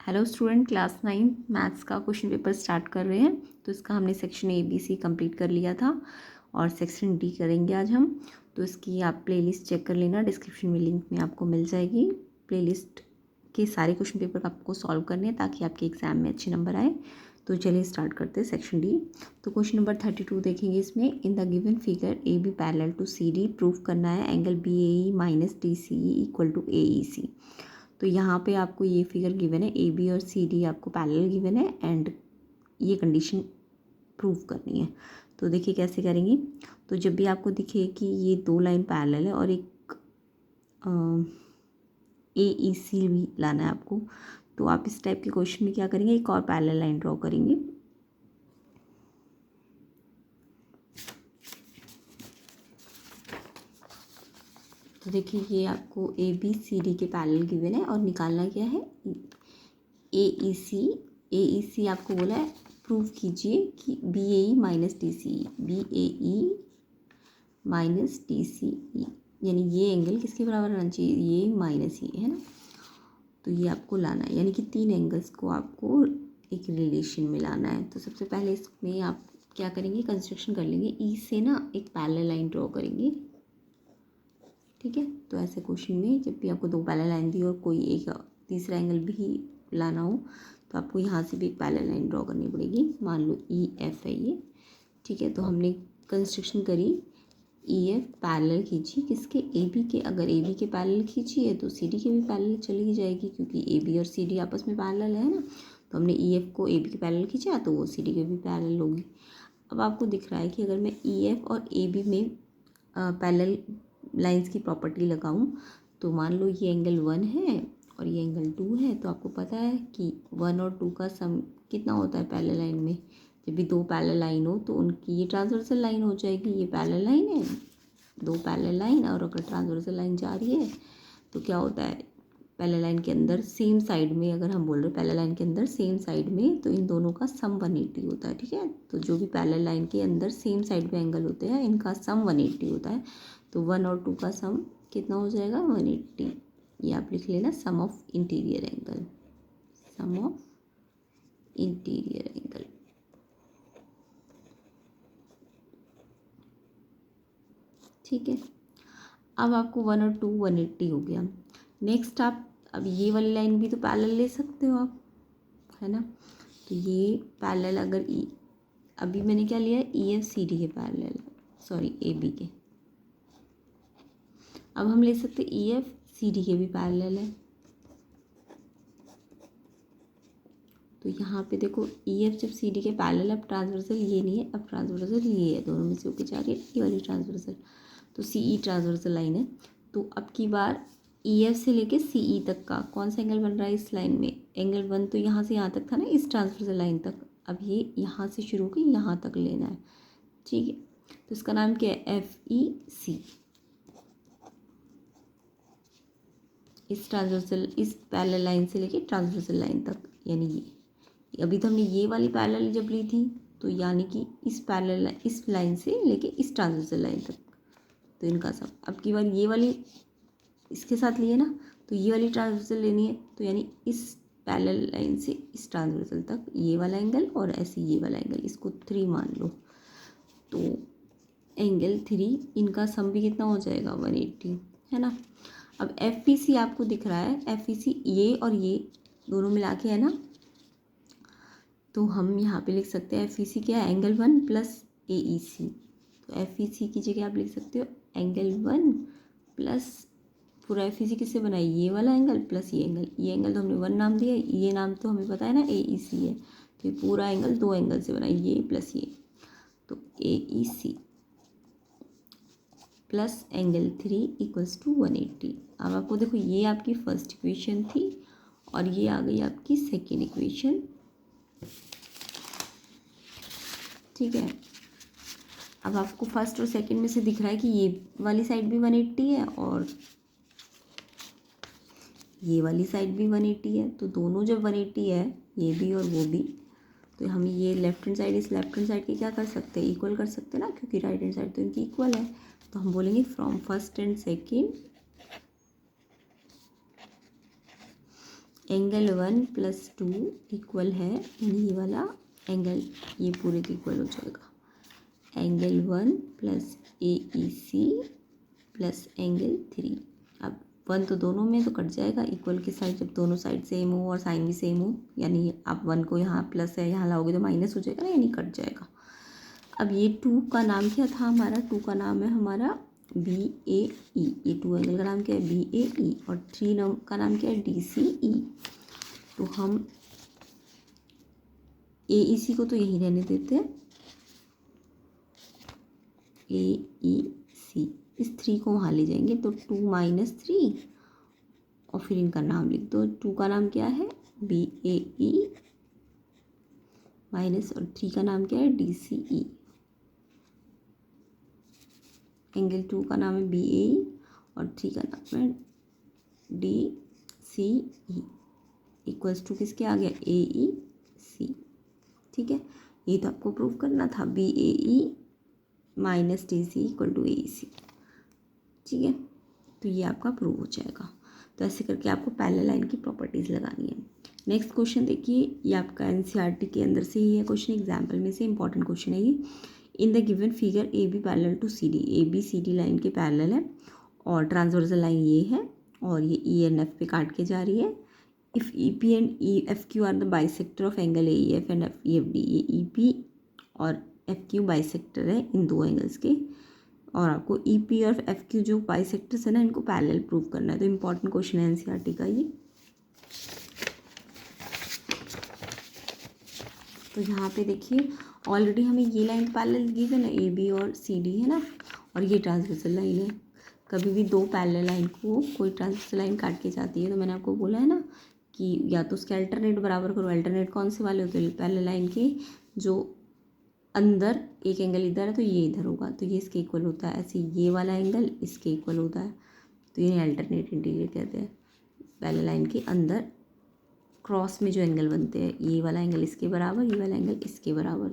Hello student, class 9 maths का question paper start कर रहे हैं। तो इसका हमने section A B C complete कर लिया था और सेक्शन डी करेंगे आज हम। तो इसकी आप प्लेलिस्ट चेक कर लेना, डिस्क्रिप्शन में लिंक में आपको मिल जाएगी। प्लेलिस्ट के सारे क्वेश्चन पेपर आपको सॉल्व करने हैं ताकि आपके एग्जाम में अच्छे नंबर आए। तो चलिए स्टार्ट करते हैं सेक्शन डी। तो क्वेश्चन नंबर 32 देखेंगे इसमें। In the given figure A B parallel to C D prove करना है angle B A E minus D C E equal to A E C. तो यहाँ पे आपको ये फिगर गिवन है, ए बी और सी डी आपको पैरेलल गिवन है एंड ये कंडीशन प्रूव करनी है। तो देखिए कैसे करेंगे। तो जब भी आपको दिखे कि ये दो लाइन पैरेलल है और एक ए ई सी भी लाना है आपको, तो आप इस टाइप के क्वेश्चन में क्या करेंगे, एक और पैरेलल लाइन ड्रॉ करेंगे। तो देखिए ये आपको ए बी सी डी के पैरेलल गिवन है और निकालना क्या है, ए ई सी। ए ई सी आपको बोला है प्रूव कीजिए कि B A E minus D C E, B A E minus D C ई, यानी ये एंगल किसके बराबर आना चाहिए, ये माइनस ये है ना। तो ये आपको लाना है, यानी कि तीन एंगल्स को आपको एक रिलेशन में लाना है। तो सबसे पहले इसमें आप क्या करेंगे, कंस्ट्रक्शन कर लेंगे। ई से ना एक पैरेलल लाइन ड्रॉ करेंगे, ठीक है। तो ऐसे क्वेश्चन में जब भी आपको दो पैरेलल लाइन दी और कोई एक तीसरा एंगल भी लाना हो तो आपको यहाँ से भी एक पैरेलल लाइन ड्रॉ करनी पड़ेगी। मान लो ई एफ है ये, ठीक है। तो हमने कंस्ट्रक्शन करी, ई एफ पैरेलल खींची किसके, ए बी के। अगर ए बी के पैरेलल खींची है तो सी डी के भी पैरेलल चली जाएगी, क्योंकि ए बी और सी डी आपस में पैरेलल है ना। तो हमने ई एफ को ए बी के पैरेलल खींचा तो वो सी डी के भी पैरेलल होगी। अब आपको दिख रहा है कि अगर मैं ई एफ और ए बी में पैरेलल लाइंस की प्रॉपर्टी लगाऊं तो मान लो ये एंगल 1 है और ये एंगल 2 है। तो आपको पता है कि 1 और 2 का सम कितना होता है पैरेलल लाइन में। जब भी दो पैरेलल लाइन हो तो उनकी ये ट्रांसवर्सल लाइन हो जाएगी। ये पैरेलल लाइन है, दो पैरेलल लाइन, और अगर ट्रांसवर्सल लाइन जा रही है तो क्या होता है, पैरेलल लाइन के अंदर सेम साइड में, अगर हम बोल रहे हैं पैरेलल लाइन के अंदर सेम साइड में, तो इन दोनों का सम 180 होता है, ठीक है। तो जो भी पैरेलल लाइन के अंदर सेम साइड में एंगल होते हैं इनका सम 180 होता है। तो 1 और 2 का सम कितना हो जाएगा, 180। ये आप लिख लेना, sum of interior angle, sum of interior angle, ठीक है। अब आपको 1 और 2 180 हो गया। नेक्स्ट आप अब ये वाली लाइन भी तो पैरेलल ले सकते हो आप, है ना। तो ये पैरेलल अगर अभी मैंने क्या लिया है, ई एफ सी डी के पैरेलल, सॉरी ए बी के। अब हम ले सकते ई एफ सी डी के भी पैरेलल है। तो यहाँ पे देखो ई एफ जब सी डी के पैरेलल, अब ट्रांसवर्सल ये नहीं है, अब ट्रांसवर्सल ये है, दोनों में से होकर जा रही है ये वाली ट्रांसवर्सल। तो सी ई ट्रांसवर्सल लाइन है। तो अब की बार ई एफ से लेके सी ई तक का कौन सा एंगल बन रहा है इस लाइन में, एंगल 1 तो यहाँ से यहाँ तक था ना, इस ट्रांसवर्सल लाइन तक। अब ये यहाँ से शुरू होकर यहाँ तक लेना है, ठीक है। तो इसका नाम क्या है, एफ ई सी। इस ट्रांसवर्सल, इस पैरेलल लाइन से लेके ट्रांसवर्सल लाइन तक, यानी ये अभी तो हमने ये वाली पैरेलल जब ली थी, तो यानी कि इस पैरेलल, इस लाइन से लेके इस ट्रांसवर्सल लाइन तक, तो इनका सब। अब की बार ये वाली इसके साथ लिए ना, तो ये वाली ट्रांसवर्सल लेनी है, तो यानी इस पैरेलल लाइन से इस ट्रांसवर्सल तक ये वाला एंगल और ऐसे ये वाला एंगल, इसको 3 मान लो। तो एंगल 3, इनका सम भी कितना हो जाएगा, 180, है ना। अब एफ ई सी आपको दिख रहा है, एफ ई सी ये और ये दोनों मिला के है ना। तो हम यहाँ पे लिख सकते हैं एफ ई सी क्या है, एंगल 1 प्लस ए ई सी। तो एफ ई सी की जगह आप लिख सकते हो एंगल 1 प्लस, पूरा एफ ई सी किससे बना है, ये वाला एंगल प्लस ये एंगल। ये एंगल तो हमने 1 नाम दिया, ये नाम तो हमें पता है ना, ए ई सी है। तो ये पूरा एंगल दो एंगल से बना है, ये प्लस ये। तो A E C plus angle 3 equals to 180। अब आपको देखो ये आपकी फर्स्ट इक्वेशन थी और ये आ गई आपकी सेकेंड इक्वेशन, ठीक है। अब आपको फर्स्ट और सेकंड में से दिख रहा है कि ये वाली साइड भी 180 है और ये वाली साइड भी 180 है। तो दोनों जब 180 है, ये भी और वो भी, तो हम ये लेफ्ट हैंड साइड इस लेफ्ट हैंड साइड की क्या कर सकते हैं, इक्वल कर सकते हैं ना, क्योंकि राइट हैंड साइड तो इनकी इक्वल है। तो हम बोलेंगे from first and second angle 1 + 2 equal है, यानी ये वाला एंगल ये पूरे के इक्वल हो जाएगा। Angle 1 + AEC plus angle 3। अब 1 तो दोनों में तो कट जाएगा, इक्वल की साइड जब दोनों साइड सेम हो और साइन भी सेम हो, यानी आप 1 को यहाँ प्लस है यहाँ लाओगे तो माइनस हो जाएगा ना, यानी कट जाएगा। अब ये 2 का नाम क्या था हमारा? 2 का नाम है हमारा BAE। ये 2 एंगल का नाम क्या है? BAE। और 3 का नाम क्या है? DCE। तो हम AEC को तो यही रहने देते हैं, AEC। इस 3 को वहाँ ले जाएंगे तो 2 - 3 और फिर इनका नाम लिख दो। 2 का नाम क्या है? BAE माइनस, और 3 का नाम क्या है? DCE। एंगल 2 का नाम है BAE और 3 का नाम है DCE। इक्वल्स टू किसके आ गया? AEC। ठीक है, ये तो आपको प्रूव करना था, BAE माइनस DCE = AEC। ठीक है, तो ये आपका प्रूव हो जाएगा। तो ऐसे करके आपको पैरेलल लाइन की प्रॉपर्टीज़ लगानी है। नेक्स्ट क्वेश्चन देखिए, ये आपका NCERT के अंदर से ही है क्वेश्चन, एग्जाम्पल में से इंपॉर्टेंट क्वेश्चन है ये। In the given figure AB parallel to CD, AB CD line के पैरेलल है और ट्रांसवर्सल लाइन ये है और ये ENF पे काट के जा रही है। If EP and FQ are the bisector of angle AEF and FEFD, ये EP और FQ बाइसेक्टर है इन दो एंगल्स के, और आपको EP और FQ जो बाइसेक्टर्स है ना, इनको पैरेलल प्रूव करना है। तो इंपॉर्टेंट क्वेश्चन है NCERT का ये। तो यहाँ पे देखिए ऑलरेडी हमें ये लाइन पैरेलल गिवन है, AB और CD है ना, और ये ट्रांसवर्सल लाइन है। कभी भी दो पैरेलल लाइन को कोई ट्रांसवर्सल लाइन काट के जाती है तो मैंने आपको बोला है ना कि या तो उसके अल्टरनेट बराबर करो। अल्टरनेट कौन से वाले होते हैं? पैरेलल लाइन के जो अंदर एक एंगल इधर है तो ये इधर होगा, तो ये इसके इक्वल होता है। ऐसे ये वाला एंगल इसके इक्वल होता है, तो ये अल्टरनेट इंटीग्रल कहते हैं। पैरेलल लाइन के अंदर क्रॉस में जो एंगल बनते हैं, ये वाला एंगल इसके बराबर, ये वाला एंगल इसके बराबर।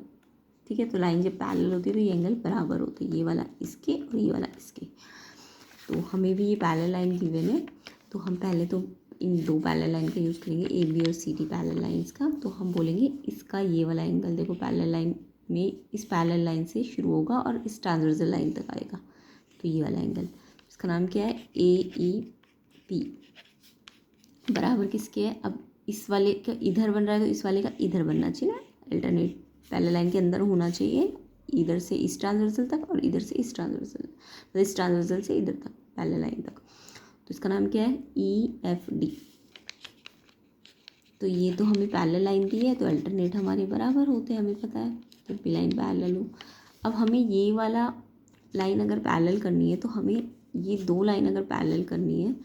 ठीक है, तो लाइन जब पैरेलल होती है तो ये एंगल बराबर होते हैं, ये वाला इसके और ये वाला इसके। तो हमें भी ये पैरेलल लाइन गिवन है, तो हम पहले तो इन दो पैरेलल लाइन का यूज़ करेंगे, AB और CD पैरेलल लाइन्स का। तो हम बोलेंगे इसका ये वाला एंगल देखो पैरेलल लाइन में इस पैरेलल लाइन से शुरू होगा और इस ट्रांसवर्सल लाइन तक आएगा, तो ये वाला एंगल, इसका नाम क्या है? AEP बराबर किसके है? अब इस वाले का इधर बन रहा है तो इस वाले का इधर बनना चाहिए ना, अल्टरनेट पैरेलल लाइन के अंदर होना चाहिए, इधर से इस ट्रांसवर्सल तक और इधर से इस ट्रांसवर्सल, मतलब इस ट्रांसवर्सल से इधर तक पैरेलल लाइन तक। तो इसका नाम क्या है? EFD। तो ये तो हमें पैरेलल लाइन दी है तो अल्टरनेट हमारे बराबर होते हैं, हमें पता है, जब भी लाइन पैरेलल हो। अब हमें ये वाला लाइन अगर पैरेलल करनी है तो हमें ये दो लाइन अगर पैरेलल करनी है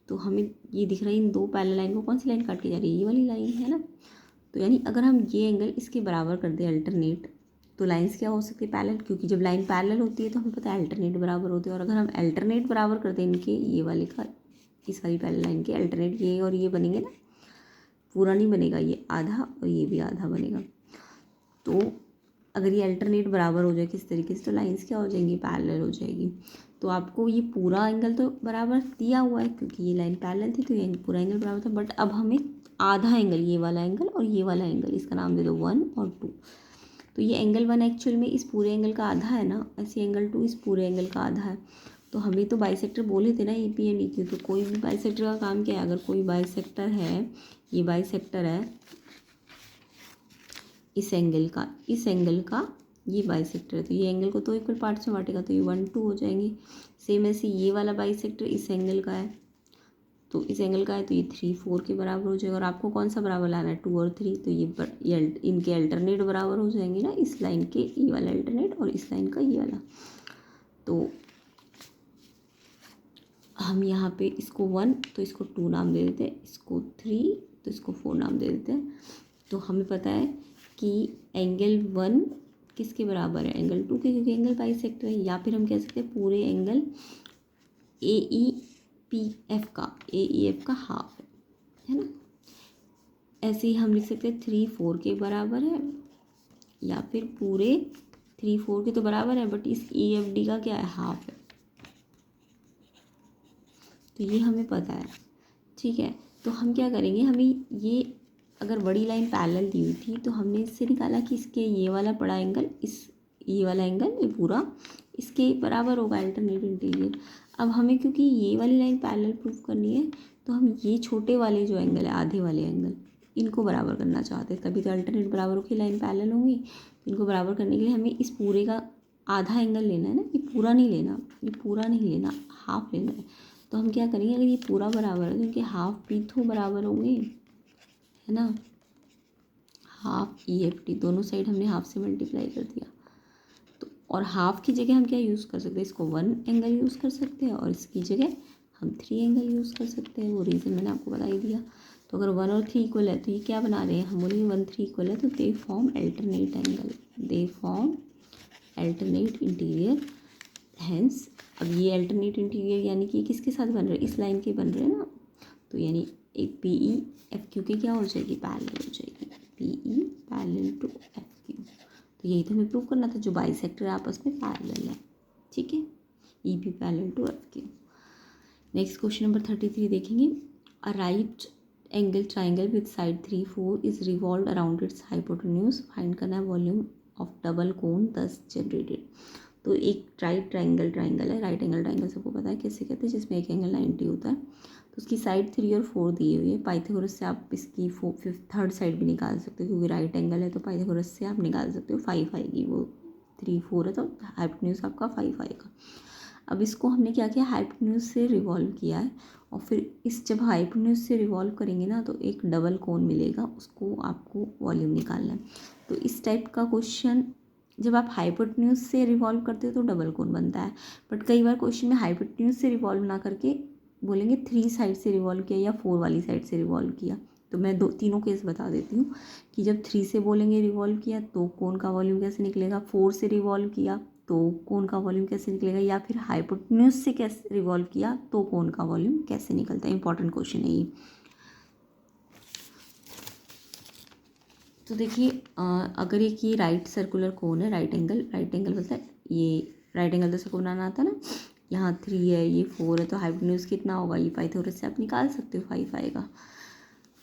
तो हमें ये दिख रहा है इन दो पैरेलल लाइन को कौन सी लाइन काट के जा रही है? ये वाली लाइन है ना। तो यानी अगर हम ये एंगल इसके बराबर कर दें अल्टरनेट, तो लाइंस क्या हो सकती है? पैरेलल, क्योंकि जब लाइन पैरेलल होती है तो हमें पता है अल्टरनेट बराबर होते हैं। और अगर हम अल्टरनेट बराबर कर दें इनके, ये वाले का इस वाली पैरेलल लाइन के अल्टरनेट, ये और ये बनेंगे ना, पूरा नहीं बनेगा, ये आधा और ये भी आधा बनेगा। तो अगर ये अल्टरनेट बराबर हो जाए किस तरीके से, तो लाइंस क्या हो जाएंगी? पैरेलल हो जाएगी। तो आपको ये पूरा एंगल तो बराबर दिया हुआ है क्योंकि ये लाइन पैरेलल थी, तो ये पूरा एंगल बराबर था। बट अब हमें आधा एंगल, ये वाला एंगल और ये वाला एंगल, इसका नाम दे दो 1 और 2। तो ये एंगल 1 एक्चुअल में इस पूरे एंगल का आधा है ना, ऐसे एंगल 2 इस पूरे एंगल का आधा है। तो हमें तो बाइसेक्टर बोले थे ना AP एंड EQ, तो कोई भी बाइसेक्टर का काम क्या है? अगर कोई बाइसेक्टर है, ये बाइसेक्टर है इस एंगल का ये बाइसेक्टर है, तो ये एंगल को तो इक्वल पार्ट्स में बांटेगा, तो ये 1 2 हो जाएंगे। सेम ऐसे ये वाला बाइसेक्टर इस एंगल का है, तो इस एंगल का है तो ये 3 4 के बराबर हो जाएगा। और आपको कौन सा बराबर लाना है? 2 और 3, तो ये इनके अल्टरनेट बराबर हो जाएंगे ना, इस लाइन के ये वाला अल्टरनेट और इस लाइन का ये वाला। तो हम यहाँ पे इसको 1 तो इसको 2 नाम दे देते हैं, इसको 3 तो इसको 4 नाम दे देते हैं। तो हमें पता है कि एंगल 1 किसके बराबर है? एंगल 2 के, क्योंकि एंगल बाइसेक्टर है। या फिर हम कह सकते हैं पूरे एंगल AEF का हाफ है ना। ऐसे ही हम लिख सकते हैं 3 4 के बराबर है, या फिर पूरे 3 4 के तो बराबर है बट इस EFD का क्या है? हाफ है। तो ये हमें पता है, ठीक है। तो हम क्या करेंगे, हमें ये अगर बड़ी लाइन पैरेलल दी हुई थी तो हमने इससे निकाला कि इसके ये वाला बड़ा एंगल, ये वाला एंगल, ये पूरा इसके बराबर होगा अल्टरनेट इंटीरियर। अब हमें क्योंकि ये वाली लाइन पैरेलल प्रूफ करनी है तो हम ये छोटे वाले जो एंगल है, आधे वाले एंगल, इनको बराबर करना चाहते हैं, तभी तो अल्टरनेट बराबर की लाइन पैरेलल होंगी। इनको बराबर करने के लिए हमें इस पूरे का आधा एंगल लेना है ना, ये पूरा नहीं लेना, ये पूरा नहीं लेना, हाफ लेना है। तो हम क्या करेंगे, अगर ये पूरा बराबर है तो इनके हाफ भी तो बराबर होंगे, है ना। हाफ EFT दोनों साइड हमने हाफ से मल्टीप्लाई कर दिया। तो और हाफ की जगह हम क्या यूज़ कर सकते हैं, इसको 1 एंगल यूज़ कर सकते हैं और इसकी जगह हम 3 एंगल यूज़ कर सकते हैं। वो रीज़न मैंने आपको बता ही दिया। तो अगर 1 और 3 इक्वल है तो ये क्या बना रहे हैं, हम बोलेंगे 1 3 इक्वल है तो they form alternate angle, they form alternate interior. Hence अब ये अल्टरनेट इंटीरियर यानी कि किसके साथ बन रहे हैं, इस लाइन के बन रहे हैं ना। तो यानी एक PE FQ के क्या हो जाएगी, पैरेलल हो जाएगी, PE पैरेलल टू FQ। तो यही तो हमें प्रूव करना था, जो बाइसेक्टर आपस में पैरेलल है, ठीक है, EP parallel to FQ। Next question number 33 देखेंगे। A right angle triangle with side 3 4 is revolve around its hypotenuse, find करना है वॉल्यूम ऑफ डबल कोन दस जनरेटेड। तो एक राइट ट्राइंगल है, राइट एंगल ट्राइंगल सबको पता है कैसे कहते हैं, जिसमें एक एंगल 90 होता है। तो उसकी साइड 3 और 4 दी हुई है। पाइथागोरस से आप इसकी थर्ड साइड भी निकाल सकते हो, क्योंकि राइट एंगल है तो पाइथागोरस से आप निकाल सकते हो, 5 आएगी। वो 3 4 है तो हाइपोटेन्यूज आपका 5 आएगा। अब इसको हमने क्या किया, हाइपोटेन्यूज से रिवॉल्व किया है और फिर जब हाइपोटेन्यूज से रिवॉल्व करेंगे ना तो एक डबल कोन मिलेगा, उसको आपको वॉल्यूम निकालना है। तो इस टाइप का क्वेश्चन जब आप हाइपोटेन्यूज से रिवॉल्व करते हो तो डबल कोन बनता है। बट कई बार क्वेश्चन में हाइपोटेन्यूज से रिवॉल्व ना करके बोलेंगे 3 साइड से रिवॉल्व किया या 4 वाली साइड से रिवॉल्व किया। तो मैं तीनों केस बता देती हूँ कि जब 3 से बोलेंगे रिवॉल्व किया तो कोन का वॉल्यूम कैसे निकलेगा, 4 से रिवॉल्व किया तो कोन का वॉल्यूम कैसे निकलेगा, या फिर हाइपोटेन्यूज से कैसे रिवॉल्व किया तो कोन का वॉल्यूम कैसे निकलता है। इंपॉर्टेंट क्वेश्चन है ये। तो देखिए अगर एक ये राइट सर्कुलर कोन है, राइट एंगल बोलता है, ये राइट एंगल तो सबको बनाना आता है ना। यहाँ 3 है, ये 4 है, तो हाइपोटेन्यूज कितना होगा, ये पाइथागोरस से आप निकाल सकते हो, 5 आएगा।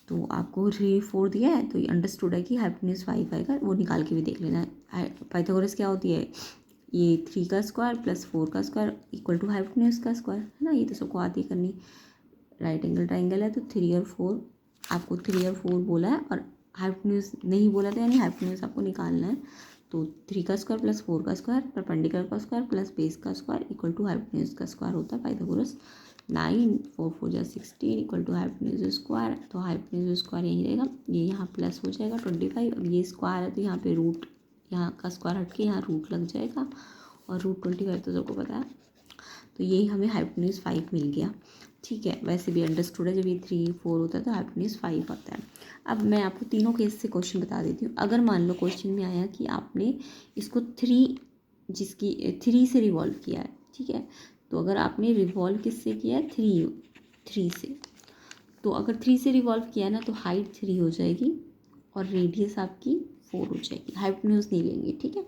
तो आपको 3 4 दिया है तो ये अंडरस्टूड है कि हाइपोटेन्यूज 5 आएगा, वो निकाल के भी देख लेना है। पाइथागोरस क्या होती है, ये 3 का स्क्वायर प्लस 4 का स्क्वायर इक्वल टू हाइपोटेन्यूज का स्क्वायर, है ना। ये तो सबको आती करनी। राइट एंगल ट्राइंगल है तो 3 और 4, आपको 3 और 4 बोला है और हाइपोटेन्यूज नहीं बोला था, यानी हाइपोटेन्यूज आपको निकालना है। तो 3 का स्क्वायर प्लस 4 का स्क्वायर, परपेंडिकुलर का स्क्वायर प्लस बेस का स्क्वायर इक्वल टू हाइपोटेन्यूज का स्क्वायर होता है पाइथागोरस। 9 4 4 जा 16 इक्वल टू हाइपोटेन्यूज स्क्वायर। तो हाइपोटेन्यूज स्क्वायर यहीं रहेगा, ये यहाँ प्लस हो जाएगा 25। अब ये स्क्वायर है तो यहाँ पे रूट, यहाँ का स्क्वायर हट के यहाँ रूट लग जाएगा और रूट 25 तो सबको पता है। तो यही हमें हाइपोटेन्यूज 5 मिल गया, ठीक है। वैसे भी अंडरस्टूड है, जब ये 3 4 होता है तो हाइपोटेन्यूज 5 आता है। अब मैं आपको तीनों केस से क्वेश्चन बता देती हूँ। अगर मान लो क्वेश्चन में आया कि आपने इसको 3 से रिवॉल्व किया है, ठीक है। तो अगर आपने रिवॉल्व किससे किया है, 3 से, तो अगर 3 से रिवॉल्व किया है ना तो हाइट 3 हो जाएगी और रेडियस आपकी 4 हो जाएगी। हाइपोटेन्यूज नहीं लेंगे, ठीक है।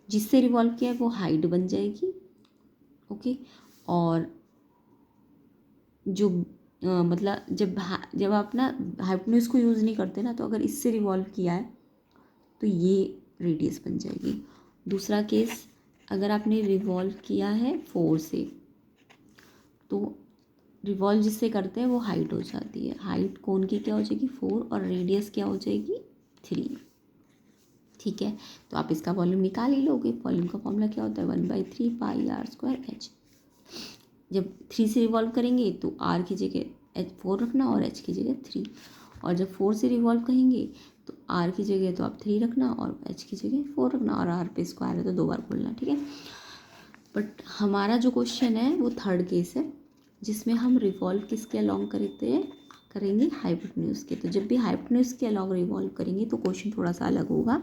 जिससे रिवॉल्व किया है वो हाइट बन जाएगी, ओके। और जो मतलब जब आप ना हाइपोटेन्यूज को यूज़ नहीं करते ना, तो अगर इससे रिवॉल्व किया है तो ये रेडियस बन जाएगी। दूसरा केस, अगर आपने रिवॉल्व किया है 4 से, तो रिवॉल्व जिससे करते हैं वो हाइट हो जाती है। हाइट कोन की क्या हो जाएगी, 4, और रेडियस क्या हो जाएगी, 3, ठीक है। तो आप इसका वॉल्यूम निकाल ही लोगे। वॉल्यूम का फॉर्मूला क्या होता है, 1/3 पाई r²h। जब 3 से रिवॉल्व करेंगे तो r की जगह 4 रखना और h की जगह 3, और जब 4 से रिवॉल्व करेंगे तो r की जगह तो आप 3 रखना और h की जगह 4 रखना, और r पे स्क्वायर है तो 2 बार बोलना, ठीक है। बट हमारा जो क्वेश्चन है वो थर्ड केस है, जिसमें हम रिवॉल्व किसके अलॉन्ग करेंगे, हाइपोटेन्यूज के। तो जब भी हाइपोटेन्यूज के अलॉन्ग रिवॉल्व करेंगे तो क्वेश्चन थोड़ा सा अलग होगा।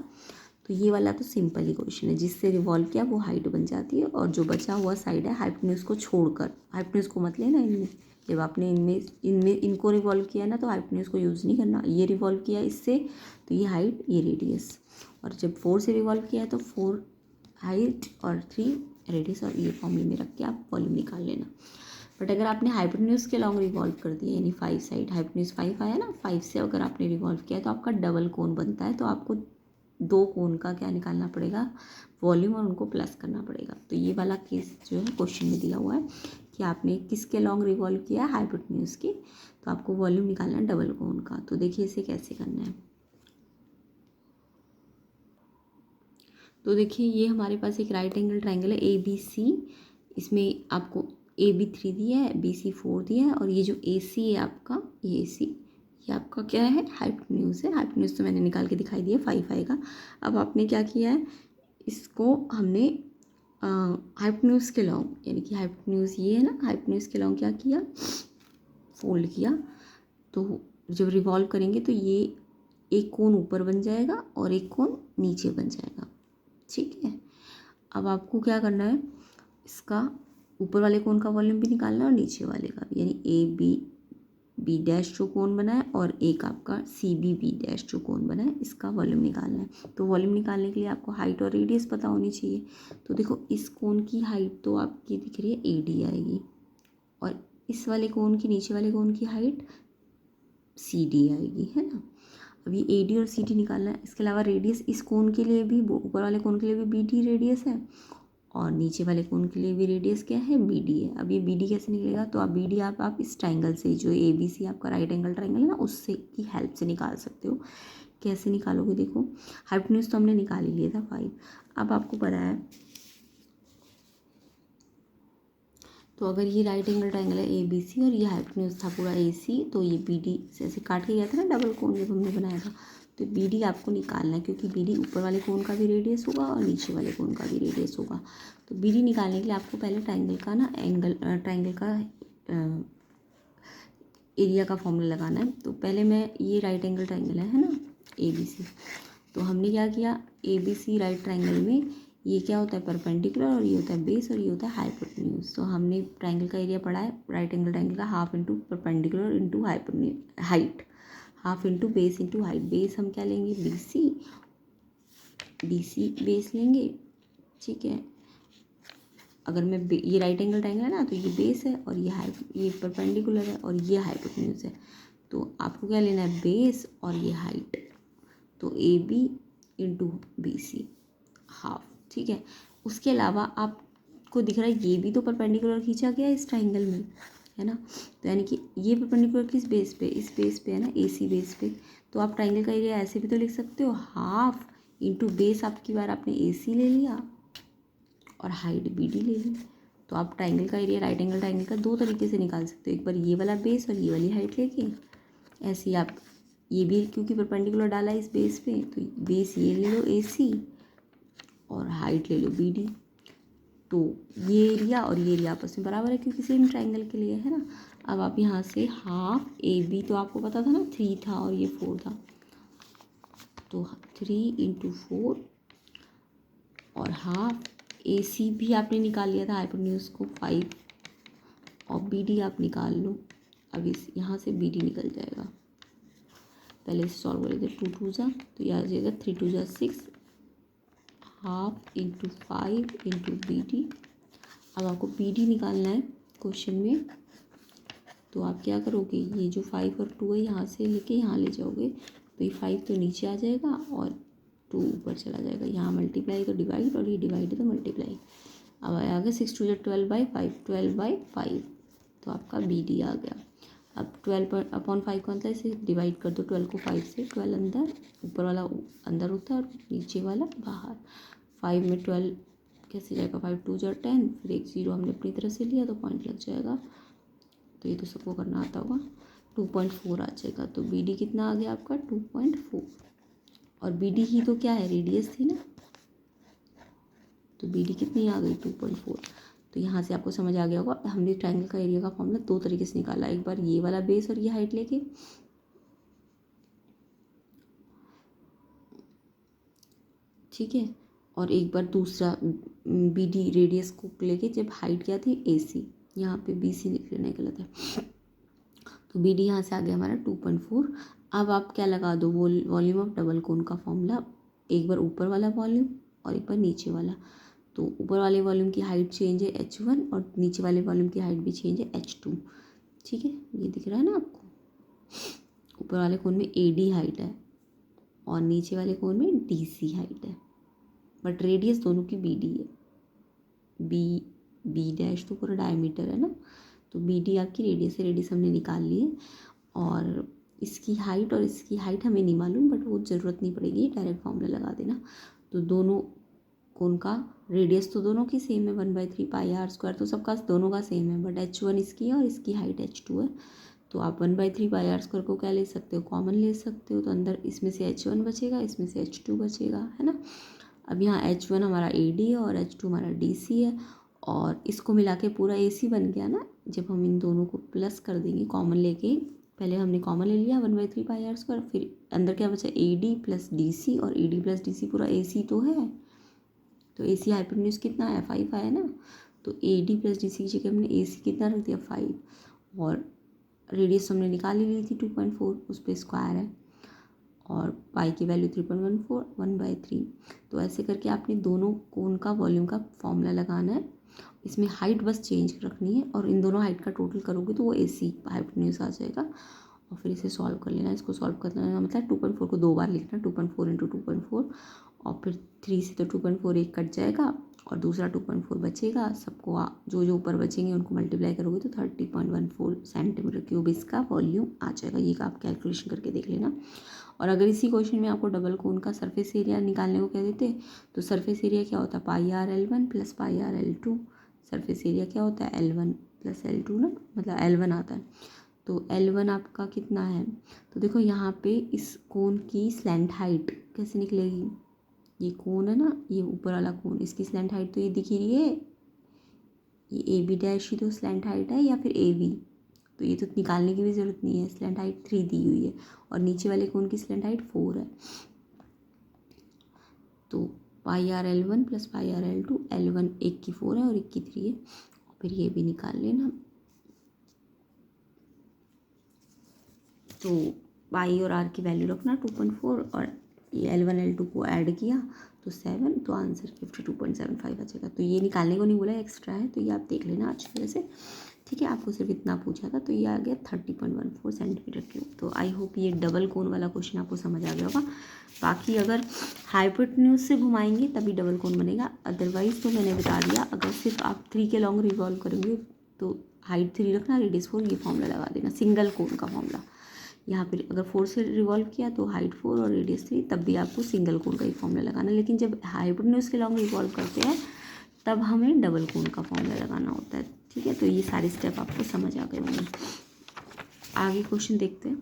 तो ये वाला तो सिंपल ही क्वेश्चन है, जिससे रिवॉल्व किया वो हाइट बन जाती है, और जो बचा हुआ साइड है हाइपोटेन्यूज को छोड़कर, हाइपोटेन्यूज को मत लेना इनमें। जब आपने इनको रिवॉल्व किया ना तो हाइपोटेन्यूज को यूज़ नहीं करना। ये रिवॉल्व किया इससे तो ये हाइट, ये रेडियस, और जब 4 से रिवॉल्व किया है तो 4 हाइट और 3 रेडियस, और ये फॉर्मूले में रख के आप वॉल्यूम निकाल लेना। बट अगर आपने हाइपोटेन्यूज के लॉन्ग रिवॉल्व कर दिया, यानी 5 साइड, हाइपोटेन्यूज 5 आया ना, 5 से अगर आपने रिवॉल्व किया तो आपका डबल कोन बनता है। तो आपको 2 कोन का क्या निकालना पड़ेगा, वॉल्यूम, और उनको प्लस करना पड़ेगा। तो ये वाला केस जो है क्वेश्चन में दिया हुआ है कि आपने किसके लॉन्ग रिवॉल्व किया, हाइपोटेन्यूज की, तो आपको वॉल्यूम निकालना है डबल कोन का। तो देखिए इसे कैसे करना है। तो देखिए ये हमारे पास एक राइट एंगल ट्राइंगल है ABC, इसमें आपको AB 3 दिया है, BC 4 दिया है, और ये जो AC है आपका, ये AC, ये आपका क्या है, हाइपोटेन्यूज है। हाइपोटेन्यूज तो मैंने निकाल के दिखाई दिया, 5 आएगा। अब आपने क्या किया है, इसको हमने हाइपोटेन्यूज के लॉन्ग, यानी कि हाइपोटेन्यूज ये है ना, हाइपोटेन्यूज के लॉन्ग क्या किया, फोल्ड किया। तो जब रिवॉल्व करेंगे तो ये एक कोन ऊपर बन जाएगा और एक कोन नीचे बन जाएगा, ठीक है। अब आपको क्या करना है, इसका ऊपर वाले कोन का वॉल्यूम भी निकालना है और नीचे वाले का भी, यानी AB डैश जो कोन बना है और एक आपका CBB डैश जो कोन बना है, इसका वॉल्यूम निकालना है। तो वॉल्यूम निकालने के लिए आपको हाइट और रेडियस पता होनी चाहिए। तो देखो इस कोन की हाइट तो आपकी दिख रही है AD आएगी, और इस वाले कोन की, नीचे वाले कोन की हाइट CD आएगी, है ना। अब ये AD और CD निकालना है। इसके अलावा रेडियस इस कोन के लिए भी, ऊपर वाले कोन के लिए भी BD रेडियस है, और नीचे वाले कोन के लिए भी रेडियस क्या है, BD है। अब ये BD कैसे निकलेगा, तो आप BD आप इस ट्राइंगल से, जो ABC आपका राइट एंगल ट्राइंगल है ना, उससे की हेल्प से निकाल सकते हो। कैसे निकालोगे, देखो हाइपोटेन्यूज तो हमने निकाल ही लिया था 5। अब आपको पता है, तो अगर ये राइट एंगल ट्राइंगल है ABC और ये हाइपोटेन्यूज था पूरा AC, तो ये BD से ऐसे काट के गया था ना डबल कोन जब हमने बनाया था, तो BD आपको निकालना है, क्योंकि BD ऊपर वाले कोन का भी रेडियस होगा और नीचे वाले कोन का भी रेडियस होगा। तो BD निकालने के लिए आपको पहले ट्राइंगल का ना ट्राइंगल का एरिया का फॉर्मूला लगाना है। तो पहले मैं, ये राइट एंगल ट्राइंगल है ना ABC, तो हमने क्या किया, ABC राइट ट्राइंगल में ये क्या होता है, परपेंडिकुलर, और ये होता है बेस, और ये होता है हाइपोटेन्यूज। तो हमने ट्राइंगल का एरिया पढ़ा है, राइट एंगल ट्राइंगल का half into perpendicular into height, half into base into height. Base हम क्या लेंगे, BC बेस लेंगे, ठीक है। अगर मैं ये राइट एंगल ट्राइंगल है ना, तो ये बेस है, और ये परपेंडिकुलर है, और ये हाइपोटेन्यूज है। तो आपको क्या लेना है, बेस और ये हाइट। तो AB इंटू BC हाफ, ठीक है। उसके अलावा आपको दिख रहा है ये भी तो परपेंडिकुलर खींचा गया इस ट्राइंगल में, है ना। तो यानी कि ये परपेंडिकुलर किस बेस पे, इस बेस पे है ना, AC बेस पे। तो आप ट्राइंगल का एरिया ऐसे भी तो लिख सकते हो, हाफ इंटू बेस, आपकी बार आपने AC ले लिया और हाइट BD ले ली। तो आप ट्राइंगल का एरिया, राइट एंगल ट्राइंगल का 2 तरीके से निकाल सकते हो, एक बार ये वाला बेस और ये वाली हाइट लेके। ऐसे ही आप ये भी, क्योंकि परपेंडिकुलर डाला है इस बेस पे, तो बेस ये ले लो AC और हाइट ले लो BD। तो ये एरिया और ये एरिया आपस में बराबर है, क्योंकि सेम ट्राइंगल के लिए, है ना। अब आप यहाँ से हाफ AB, तो आपको पता था ना 3 था और ये 4 था, तो 3 इंटू 4, और हाफ AC भी आपने निकाल लिया था हाइपोटेन्यूज को 5, और BD आप निकाल लो। अब इस यहाँ से BD निकल जाएगा, पहले इसे सॉल्व कर लेते, 2 2 जा, तो यह आ जाएगा 3 2 जा 6, हाफ इंटू 5 इंटू BD। अब आपको BD निकालना है क्वेश्चन में, तो आप क्या करोगे, ये जो 5 और 2 है यहाँ से लेके यहाँ ले जाओगे, तो ये 5 तो नीचे आ जाएगा और 2 ऊपर चला जाएगा। यहाँ मल्टीप्लाई तो डिवाइड, और ये डिवाइड तो मल्टीप्लाई। अब आगे 6 2 12/5, 12/5, तो आपका BD आ गया। अब 12/5 को अंदर से डिवाइड कर दो, 12 को 5 से, 12 अंदर, ऊपर वाला अंदर होता है और नीचे वाला बाहर। 5 में 12 कैसे जाएगा, 5 2 जा 10, फिर एक 0 हमने अपनी तरफ से लिया तो पॉइंट लग जाएगा। तो ये तो सबको करना आता होगा, 2.4 आ जाएगा। तो BD कितना आ गया आपका, 2.4, और BD ही तो क्या है, रेडियस थी ना, तो BD कितनी आ गई, 2.4। तो यहाँ से आपको समझ आ गया होगा, हमने ट्राइंगल का एरिया का फॉर्मूला 2 तरीके से निकाला, एक बार ये वाला बेस और ये हाइट लेके, ठीक है, और एक बार दूसरा BD रेडियस को लेके, जब हाइट क्या थी AC, यहाँ पे BC लिखने गलत है, तो BD यहाँ से आ गया हमारा 2.4। अब आप क्या लगा दो, वॉल्यूम ऑफ डबल कोन का फॉर्मूला, एक बार ऊपर वाला वॉल्यूम और एक बार नीचे वाला। तो ऊपर वाले वॉल्यूम की हाइट चेंज है h1 और नीचे वाले वॉल्यूम की हाइट भी चेंज है h2। ठीक है, ये दिख रहा है ना आपको। ऊपर वाले कोन में AD हाइट है और नीचे वाले कोन में DC हाइट है, बट रेडियस दोनों की BD है। बी डैश तो पूरा डायमीटर है ना, तो BD आपकी रेडियस है, रेडियस हमने निकाल ली है। और इसकी हाइट और इसकी हाइट हमें नहीं मालूम, बट वो ज़रूरत नहीं पड़ेगी, डायरेक्ट फॉर्मूला लगा देना। तो दोनों कोन का रेडियस तो दोनों की सेम है, 1/3 पाई आर स्क्वायर, तो सबका दोनों का सेम है, बट h1 इसकी है और इसकी हाइट h2 है। तो आप 1/3 पाई आर स्क्वायर को क्या ले सकते हो, कॉमन ले सकते हो। तो अंदर इसमें से h1 बचेगा, इसमें से h2 बचेगा, है ना। अब यहाँ h1 हमारा AD है और h2 हमारा DC है, और इसको मिला के पूरा AC बन गया ना। जब हम इन दोनों को प्लस कर देंगे कॉमन लेके, पहले हमने कॉमन ले लिया 1/3 पाई आर स्क्वायर, फिर अंदर क्या बचा AD प्लस DC, और AD प्लस DC पूरा AC तो है, तो AC हाइपोटेन्यूज कितना है 5 है ना। तो AD प्लस DC की जगह हमने AC कितना रख दिया 5, और रेडियस हमने निकाल ही ली थी 2.4, उस पर स्क्वायर है, और पाई की वैल्यू 3.14 1/3। तो ऐसे करके आपने दोनों कोन का वॉल्यूम का फॉर्मूला लगाना है। इसमें हाइट बस चेंज रखनी है, और इन दोनों हाइट का टोटल करोगे तो वो AC हाइपोटेन्यूज आ जाएगा। और फिर इसे सॉल्व कर लेना। इसको सॉल्व करने का मतलब 2.4 को 2 बार लिखना, 2.4 इंटू 2.4, और फिर 3 से तो 2.4 एक कट जाएगा और दूसरा 2.4 बचेगा। सबको जो जो ऊपर बचेंगे उनको मल्टीप्लाई करोगे तो 30.14 सेंटीमीटर क्यूब इसका वॉल्यूम आ जाएगा। ये आप कैलकुलेशन करके देख लेना। और अगर इसी क्वेश्चन में आपको डबल कोन का सरफेस एरिया निकालने को कह देते, तो सरफेस एरिया क्या होता है, pi r L1 plus pi r L2। Surface area क्या होता है L1 प्लस L2 ना, मतलब L1 आता है। तो L1 आपका कितना है, तो देखो यहाँ पे इस कोन की स्लैंट हाइट कैसे निकलेगी। ये कोन है ना, ये ऊपर वाला कोन, इसकी स्लैंट हाइट तो ये दिख ही रही है, ये AB डैश ही तो स्लैंट हाइट है, या फिर AB। तो ये तो निकालने की भी ज़रूरत नहीं है, स्लैंट हाइट 3 दी हुई है, और नीचे वाले कोन की स्लैंट हाइट 4 है। तो pi r L1 plus pi r L2, L1 एक की 4 है और एक की 3 है। फिर ये भी निकाल लेना। तो पाई और आर की वैल्यू रखना 2.4, और ये L1 L2 को ऐड किया तो 7, तो आंसर 52.75 आ जाएगा। तो ये निकालने को नहीं बोला, एक्स्ट्रा है, तो ये आप देख लेना अच्छी तरह से। ठीक है, आपको सिर्फ इतना पूछा था, तो ये आ गया 30.14 सेंटीमीटर क्यूब। तो आई होप ये डबल कोन वाला क्वेश्चन आपको समझ आ गया होगा। बाकी अगर हाइपोटेन्यूज से घुमाएंगे तभी डबल कोन बनेगा, अदरवाइज तो मैंने बता दिया, अगर सिर्फ आप 3 के लॉन्ग रिवॉल्व करेंगे तो हाइट 3 रखना, रेडियस 4, ये फॉर्मूला लगा देना, सिंगल कोन का फॉर्मूला। यहाँ पे अगर 4 से रिवॉल्व किया तो हाइट 4 और रेडियस 3, तब भी आपको सिंगल कोन का ही फॉर्मूला लगाना। लेकिन जब हाइपोटेन्यूज के लॉन्ग रिवॉल्व करते हैं तब हमें डबल कोन का फॉर्मूला लगाना होता है। ठीक है, तो ये सारे स्टेप आपको समझ आ गए होंगे। आगे क्वेश्चन देखते हैं।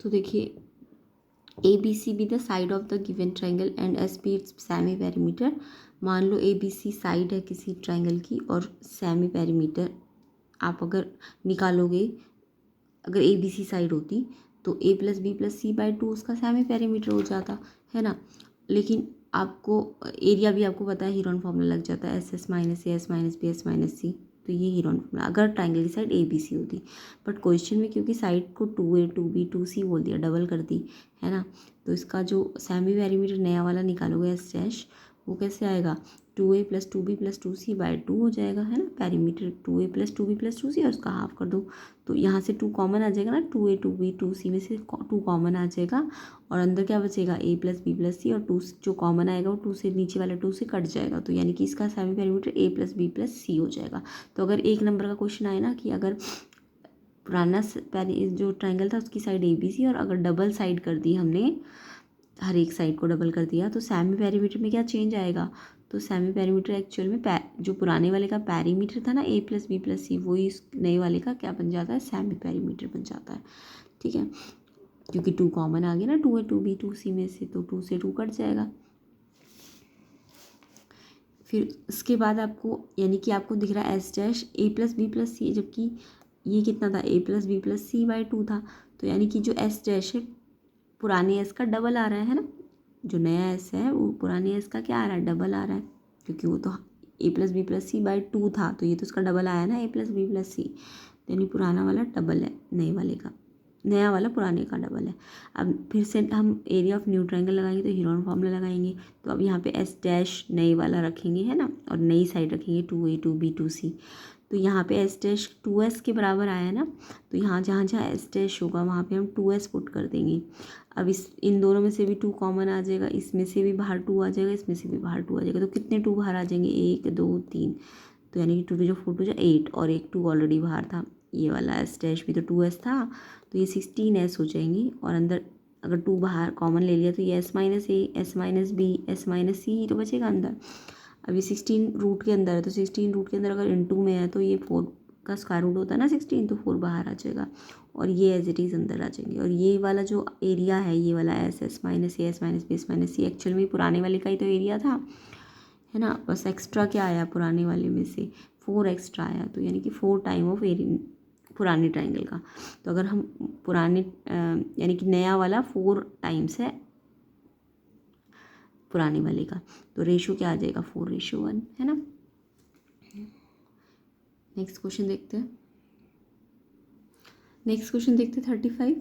तो देखिए A B C be the side of the given triangle and S be its semi perimeter. मान लो ए बी सी साइड है किसी ट्राइंगल की और सेमी पेरीमीटर आप अगर निकालोगे, अगर ए बी सी साइड होती तो A plus B plus C by two उसका सेमी पेरीमीटर हो जाता है ना। लेकिन आपको एरिया भी आपको पता है, हीरोन फॉर्मूला लग जाता है, S S minus A S minus B S minus C. तो ये हीरोन फॉर्मूला अगर ट्राइंगल की साइड ए बी सी होती। बट क्वेश्चन में क्योंकि साइड को 2a 2b 2c बोल दिया, डबल कर दी है ना, तो इसका जो सेमी पेरीमीटर नया वाला निकालोगे एस डैश, वो कैसे आएगा, 2a plus 2b plus 2c by 2 हो जाएगा है ना। Perimeter 2a plus 2b plus 2c और उसका हाफ कर दो, तो यहाँ से 2 कॉमन आ जाएगा ना, 2a 2b 2c में से 2 कॉमन आ जाएगा और अंदर क्या बचेगा, a प्लस बी प्लस सी, और 2 जो कॉमन आएगा वो 2 से नीचे वाला 2 से कट जाएगा, तो यानी कि इसका semi perimeter a plus B plus C हो जाएगा। तो अगर एक नंबर का क्वेश्चन आए ना कि अगर पुराना जो ट्राइंगल था उसकी साइड ए बी सी और अगर डबल साइड कर दी हमने, हर एक साइड को डबल कर दिया, तो सेमी पेरीमीटर में क्या चेंज आएगा, तो सेमी पेरीमीटर एक्चुअल में जो पुराने वाले का पेरीमीटर था ना ए प्लस बी प्लस सी, वही इस नए वाले का क्या बन जाता है, सेमी पेरीमीटर बन जाता है। ठीक है, क्योंकि 2 कॉमन आ गया ना, 2a 2b 2c में से, तो 2 से 2 कट जाएगा। फिर उसके बाद आपको यानी कि आपको दिख रहा है S dash A plus B plus C, जबकि ये कितना था, A plus B plus C by 2 था। तो यानी कि जो एस डैश है पुराने एस का डबल आ रहा है ना, जो नया एस है वो पुराने एस का क्या आ रहा है, डबल आ रहा है, क्योंकि वो तो A plus B plus C by 2 था, तो ये तो उसका डबल आया ना, A plus B plus C, यानी पुराना वाला डबल है नए वाले का, नया वाला पुराने का डबल है। अब फिर से हम एरिया ऑफ न्यू ट्रायंगल लगाएंगे तो हीरोन फॉर्मूला लगाएंगे, तो अब यहाँ पे एस डैश नए वाला रखेंगे है ना, और नई साइड रखेंगे 2a 2b 2c। तो यहाँ पे एस डैश 2s के बराबर आया ना, तो यहाँ जहाँ जहाँ एस डैश होगा वहाँ पे हम 2s पुट कर देंगे। अब इन दोनों में से भी 2 कॉमन आ जाएगा, इसमें से भी बाहर 2 आ जाएगा, इसमें से भी बाहर 2 आ जाएगा, तो कितने 2 बाहर आ जाएंगे, 1 2 3, तो यानी कि 2 जो 4 2 जो 8, और एक 2 ऑलरेडी बाहर था, ये वाला एस डैश भी तो 2s था, तो ये 16s हो जाएंगी, और अंदर अगर 2 बाहर कॉमन ले लिया तो ये s minus A S minus B S minus C तो बचेगा अंदर। अब ये 16 रूट के अंदर है, तो 16 रूट के अंदर अगर इनटू में है तो ये 4 का स्क्वायर रूट होता है ना 16, तो 4 बाहर आ जाएगा, और ये एज इट इज़ अंदर आ जाएंगे। और ये वाला जो एरिया है, ये वाला S minus A S minus B S minus C, actual में पुराने वाले का ही तो एरिया था है ना, बस एक्स्ट्रा क्या आया पुराने वाले में से 4 एक्स्ट्रा आया, तो यानी कि 4 टाइम ऑफ एरिया पुराने ट्राइंगल का। तो अगर हम पुराने यानी कि नया वाला 4 टाइम्स है पुराने वाले का, तो रेशो क्या आ जाएगा, 4:1 है ना। नेक्स्ट क्वेश्चन देखते हैं। नेक्स्ट क्वेश्चन देखते हैं 35।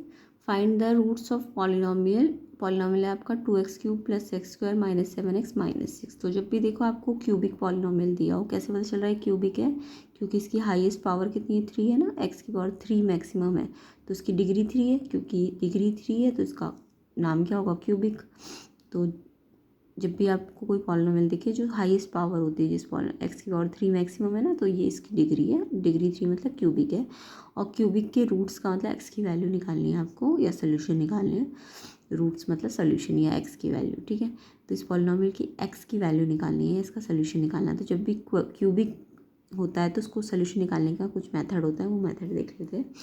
Find the roots of polynomial. Polynomial है आपका 2x³ plus X square minus 7x minus 6। तो जब भी देखो आपको क्यूबिक पॉलिनोमियल दिया हो, कैसे पता चल रहा है क्यूबिक है, क्योंकि इसकी हाईएस्ट पावर कितनी है, 3 है ना, x की पावर 3 मैक्सिमम है, तो इसकी डिग्री 3 है, क्योंकि डिग्री 3 है तो इसका नाम क्या होगा, क्यूबिक। तो जब भी आपको कोई पॉलिनोमियल दिखे जो हाईएस्ट पावर होती है, जिस एक्स की पावर 3 मैक्सिमम है ना, तो ये इसकी डिग्री है, डिग्री 3 मतलब क्यूबिक है। और क्यूबिक के रूट्स का मतलब एक्स की वैल्यू निकालनी है आपको, या सोल्यूशन निकालनी है, रूट्स मतलब सोल्यूशन या एक्स की वैल्यू। ठीक है, तो इस पॉलिनोमियल की एक्स की वैल्यू निकालनी है, इसका सोल्यूशन निकालना है। तो जब भी क्यूबिक होता है तो उसको सोल्यूशन निकालने का कुछ मेथड होता है, वो मेथड देख लेते हैं।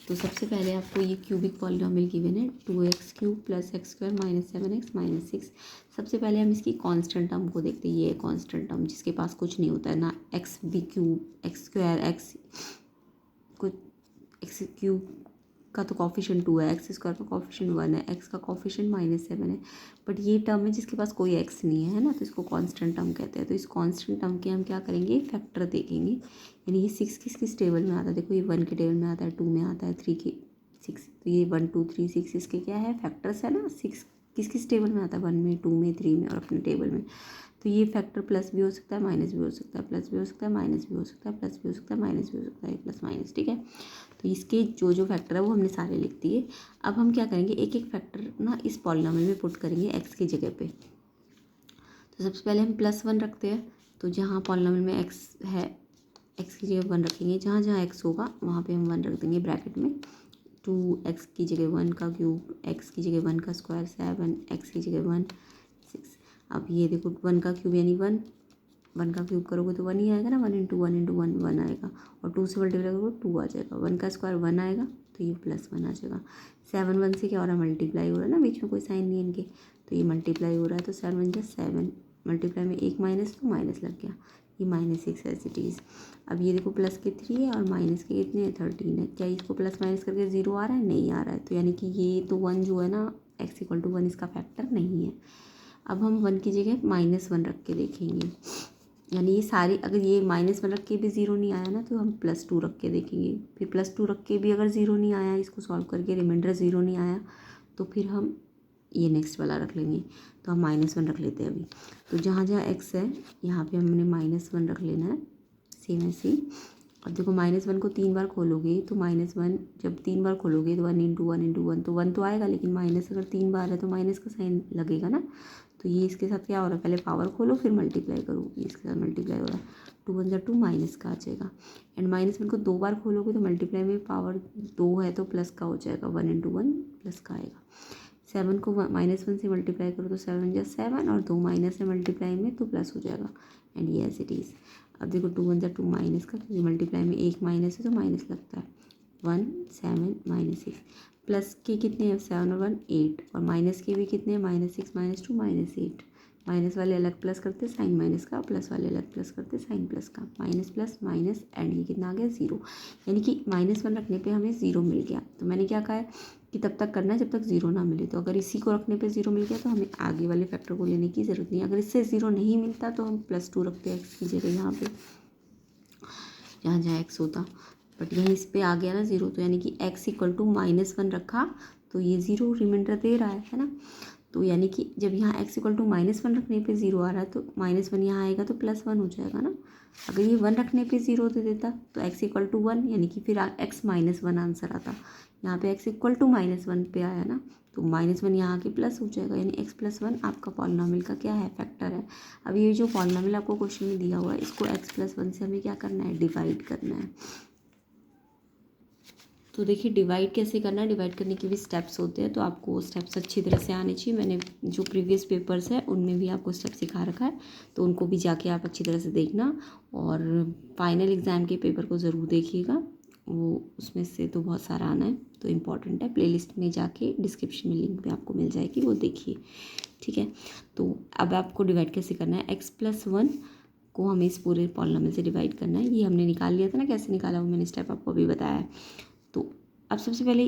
तो सबसे पहले आपको ये क्यूबिक पॉलिनोमियल गिवन है 2x³ plus X square minus 7x minus 6। सबसे पहले हम इसकी कांस्टेंट टर्म को देखते हैं। ये कांस्टेंट टर्म जिसके पास कुछ नहीं होता है ना, x b cube x square x कुछ, एक्स क्यूब का तो कॉफिशिएंट 2 है, एक्स स्क्वायर का कॉफिशिएंट 1 है, एक्स का कॉफिशिएंट -7 है, बट ये टर्म है जिसके पास कोई एक्स नहीं है ना, तो इसको कांस्टेंट टर्म कहते हैं। तो इस कांस्टेंट टर्म के हम क्या करेंगे, फैक्टर देखेंगे। यानी ये 6 किस टेबल में आता है, देखो ये 1 के टेबल में आता है, 2 में आता है, 3 के 6, तो ये 1 2 3 6 इसके क्या है, फैक्टर्स है ना। 6 किस टेबल में आता है, 1 में 2 में 3 में और अपने टेबल में। तो ये फैक्टर प्लस भी हो सकता है, माइनस भी हो सकता है, प्लस भी हो सकता है, माइनस भी हो सकता है, प्लस भी हो सकता है, माइनस भी हो सकता है, प्लस माइनस। ठीक है, तो इसके जो फैक्टर है वो हमने सारे लिख दिए। अब हम क्या करेंगे, एक एक फैक्टर ना इस पॉलिनोमियल में पुट करेंगे एक्स की जगह पे। तो सबसे पहले हम +1 रखते हैं, तो जहाँ पॉलिनोमियल में एक्स है एक्स की जगह 1 रखेंगे, जहाँ जहाँ एक्स होगा वहाँ पे हम 1 रख देंगे ब्रैकेट में। 2x की जगह 1 का क्यूब, x की जगह 1 का स्क्वायर 7, x की जगह 1 6। अब ये देखो 1 का क्यूब यानी 1, 1 का क्यूब करोगे तो 1 ही आएगा ना, 1 इंटू 1 1 आएगा, और 2 से मल्टीप्लाई करोगे 2 आ जाएगा, 1 का स्क्वायर 1 आएगा तो ये +1 आ जाएगा। 7 1 से क्या हो रहा है, मल्टीप्लाई हो रहा है ना, बीच में कोई साइन नहीं है इनके, तो ये मल्टीप्लाई हो रहा है, तो 7 × 7 मल्टीप्लाई में एक माइनस तो माइनस लग गया, ये -6 एज इट इज़। अब ये देखो प्लस के 3 है और माइनस के कितने हैं 13 है, क्या इसको प्लस माइनस करके 0 आ रहा है, नहीं आ रहा है, तो यानी कि ये तो 1 जो है ना x = 1 इसका फैक्टर नहीं है। अब हम 1 की जगह -1 रख के देखेंगे, यानी ये सारे अगर ये -1 रख के भी 0 नहीं आया ना तो हम +2 रख के देखेंगे, फिर +2 रख के भी अगर 0 नहीं आया, इसको सॉल्व करके रिमाइंडर 0 नहीं आया तो फिर हम ये नेक्स्ट वाला रख लेंगे, तो हम -1 रख लेते हैं अभी। तो जहाँ जहाँ x है यहाँ पे हमने -1 रख लेना है, सेम ऐसे ही। अब देखो -1 को 3 बार खोलोगे तो -1 जब 3 बार खोलोगे तो 1 × 1 × 1 तो 1 तो आएगा, लेकिन माइनस अगर 3 बार है तो माइनस का साइन लगेगा ना, तो ये इसके साथ क्या हो रहा है, पहले पावर खोलो फिर मल्टीप्लाई करो, ये इसके साथ मल्टीप्लाई हो रहा है, 2 × 1 = 2 माइनस का आ जाएगा, एंड -1 को 2 बार खोलोगे तो मल्टीप्लाई में पावर 2 है तो प्लस का हो जाएगा, 1 × 1 प्लस का आएगा। 7 को -1 से मल्टीप्लाई करो तो 7 × 7 और 2 माइनस है मल्टीप्लाई में तो प्लस हो जाएगा, एंड ये एज इट इज़। अब देखो 2 × 2 माइनस का, क्योंकि मल्टीप्लाई में एक माइनस है तो माइनस लगता है, 1 7 -6 प्लस के कितने हैं 7 और 1 8, और माइनस के भी कितने हैं -6 -2 -8, माइनस वाले अलग प्लस करते साइन माइनस का, प्लस वाले अलग प्लस करते साइन प्लस का, माइनस प्लस माइनस, एंड ये कितना आ गया 0, यानी कि -1 रखने पे हमें 0 मिल गया। तो मैंने क्या कहा है कि तब तक करना है जब तक 0 ना मिले, तो अगर इसी को रखने पे 0 मिल गया तो हमें आगे वाले फैक्टर को लेने की ज़रूरत नहीं है। अगर इससे 0 नहीं मिलता तो हम +2 रखते हैं x की जगह यहाँ पे, जहाँ जहाँ x होता, बट यहीं इस पे आ गया ना 0, तो यानी कि x = -1 रखा तो ये 0 रिमाइंडर दे रहा है ना, तो यानी कि जब यहाँ x = -1 रखने पे 0 आ रहा है तो -1 यहाँ आएगा तो +1 हो जाएगा ना। अगर ये 1 रखने पे 0 दे देता तो x = 1, यानी कि फिर x -1 आंसर आता, यहाँ पे x = -1 पे आया ना, तो -1 यहाँ आके प्लस हो जाएगा, यानी x + 1 आपका पॉलिनॉमियल का क्या है, फैक्टर है। अब ये जो पॉलिनॉमियल आपको क्वेश्चन में दिया हुआ है इसको x + 1 से हमें क्या करना है, डिवाइड करना है। तो देखिए डिवाइड कैसे करना है, डिवाइड करने के भी स्टेप्स होते हैं, तो आपको स्टेप्स अच्छी तरह से आने चाहिए। मैंने जो प्रीवियस पेपर्स है उनमें भी आपको स्टेप सिखा रखा है, तो उनको भी जाके आप अच्छी तरह से देखना, और फाइनल एग्ज़ाम के पेपर को ज़रूर देखिएगा, वो उसमें से तो बहुत सारा आना है, तो इम्पॉर्टेंट है। प्लेलिस्ट में जाके डिस्क्रिप्शन में लिंक पे आपको मिल जाएगी, वो देखिए, ठीक है। तो अब आपको डिवाइड कैसे करना है, x + 1 को हमें इस पूरे पॉलिनॉमियल से डिवाइड करना है। ये हमने निकाल लिया था ना, कैसे निकाला वो मैंने स्टेप आपको अभी बताया है। तो अब सबसे पहले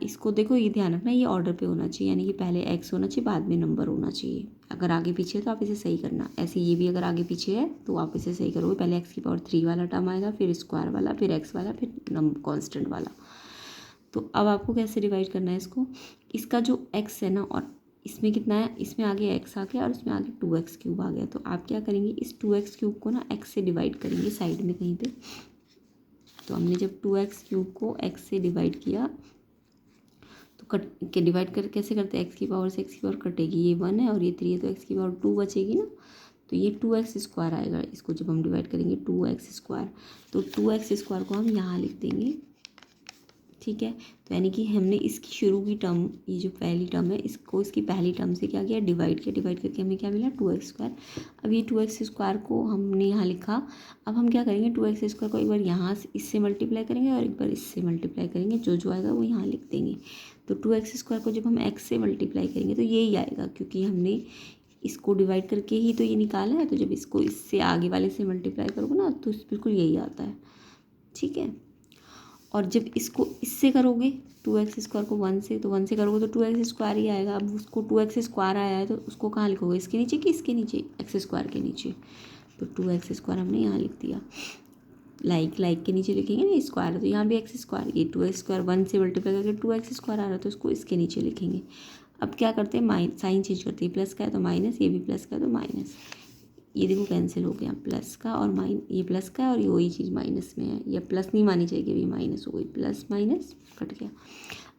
इसको देखो, ये ध्यान रखना ये ऑर्डर पे होना चाहिए, यानी कि पहले x होना चाहिए बाद में नंबर होना चाहिए। अगर आगे पीछे है तो आप इसे सही करना, ऐसे ये भी अगर आगे पीछे है तो आप इसे सही करोगे, पहले x³ वाला टर्म आएगा, फिर स्क्वायर वाला, फिर x वाला, फिर कांस्टेंट वाला। तो अब आपको कैसे डिवाइड करना है इसको, इसका जो x है ना, और इसमें कितना है, इसमें आगे x आ गया और इसमें आगे 2x³ आ गया, तो आप क्या करेंगे, इस 2x³ को ना x से डिवाइड करेंगे साइड में कहीं पे। तो हमने जब 2x³ को x से डिवाइड किया तो कट के डिवाइड कर कैसे करते हैं, x की पावर से x की पावर कटेगी, ये 1 है और ये 3 है, तो x की पावर 2 बचेगी ना, तो ये 2x² आएगा। इसको जब हम डिवाइड करेंगे 2x², तो 2x² को हम यहाँ लिख देंगे, ठीक है। तो यानी कि हमने इसकी शुरू की टर्म, ये जो पहली टर्म है, इसको इसकी पहली टर्म से क्या किया, डिवाइड किया, डिवाइड करके हमें क्या मिला 2x²। अब ये 2x² को हमने यहाँ लिखा। अब हम क्या करेंगे, 2x² को एक बार यहाँ से इससे मल्टीप्लाई करेंगे और एक बार इससे मल्टीप्लाई करेंगे, जो जो आएगा वो यहाँ लिख देंगे। तो 2x² को जब हम x से मल्टीप्लाई करेंगे तो यही आएगा, क्योंकि हमने इसको डिवाइड करके ही तो ये निकाला है, तो जब इसको इससे आगे वाले से मल्टीप्लाई करोगे ना तो बिल्कुल यही आता है, ठीक है। और जब इसको इससे करोगे 2x² को 1 से, तो 1 से करोगे तो 2x² ही आएगा। अब उसको 2x² आया है तो उसको कहाँ लिखोगे, इसके नीचे कि इसके नीचे, x² के नीचे, तो 2x² हमने यहाँ लिख दिया। लाइक के नीचे लिखेंगे ना स्क्वायर, तो यहाँ भी x², ये 2x² 1 से मल्टीप्लाई करके 2x² आ रहा है तो उसको इसके नीचे लिखेंगे। अब क्या करते हैं, साइन चेंज करते हैं, प्लस का है तो माइनस, ये भी प्लस का है तो माइनस, ये देखो कैंसिल हो गया, प्लस का और ये प्लस का है और ये वही चीज़ माइनस में है, ये प्लस नहीं मानी जाएगी, ये माइनस हो गई, प्लस माइनस कट गया।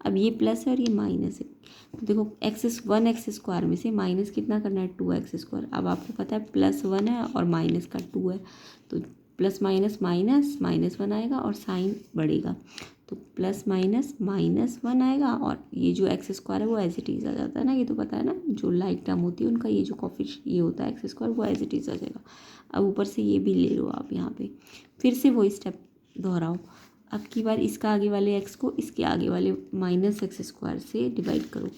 अब ये प्लस है और ये माइनस है, तो देखो 1x² में से माइनस कितना करना है, 2x²। अब आपको पता है +1 है और माइनस का 2 है, तो प्लस माइनस माइनस -1 आएगा और साइन बढ़ेगा, तो प्लस माइनस -1 आएगा, और ये जो एक्स स्क्वायर है वो एज इट इज़ आ जाता है ना, ये तो पता है ना, जो लाइक टर्म होती है उनका ये जो कोफिशिएंट ये होता है एक्स स्क्वायर, वो एज इट इज़ आ जाएगा। अब ऊपर से ये भी ले लो आप यहाँ पे, फिर से वही स्टेप दोहराओ। अब की बार इसका आगे वाले एक्स को इसके आगे वाले -x² से डिवाइड करो,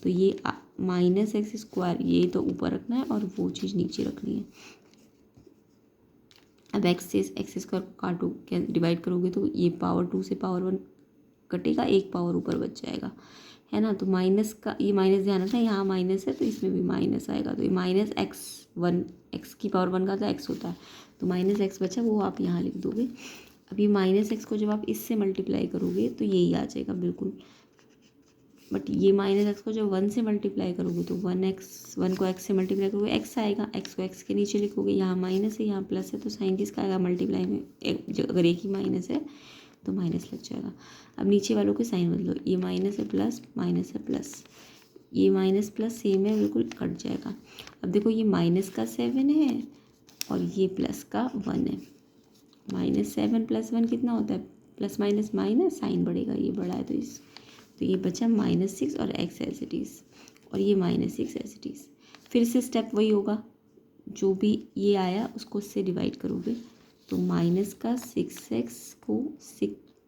तो ये -x² ये तो ऊपर रखना है और वो चीज़ नीचे रखनी है। अब एक्स से x² को काटो, क्या डिवाइड करोगे तो ये पावर 2 से पावर 1 कटेगा, एक पावर ऊपर बच जाएगा, है ना। तो माइनस का ये माइनस ध्यान रखना, यहाँ माइनस है तो इसमें भी माइनस आएगा, तो ये -x1 x की पावर 1 का तो x होता है, तो -x बचा वो आप यहाँ लिख दोगे। अब ये -x को जब आप इससे मल्टीप्लाई करोगे तो यही आ जाएगा बिल्कुल, बट ये -x को जब 1 से मल्टीप्लाई करोगे तो 1 को x से मल्टीप्लाई करोगे x आएगा, x को x के नीचे लिखोगे, यहाँ माइनस है यहाँ प्लस है, तो साइन किसका आएगा मल्टीप्लाई में, अगर एक ही माइनस है तो माइनस लग जाएगा। अब नीचे वालों के साइन बदलो, ये माइनस है प्लस, ये माइनस प्लस सेम है बिल्कुल, कट जाएगा। अब देखो ये -7 है और ये प्लस का 1 है, -7 + 1 कितना होता है, प्लस माइनस माइनस, साइन बढ़ेगा, ये बढ़ा है तो ये बचा -6 और x एज इट इज़, और ये -6 एज इट इज़। फिर से स्टेप वही होगा, जो भी ये आया उसको इससे डिवाइड करोगे, तो -6x को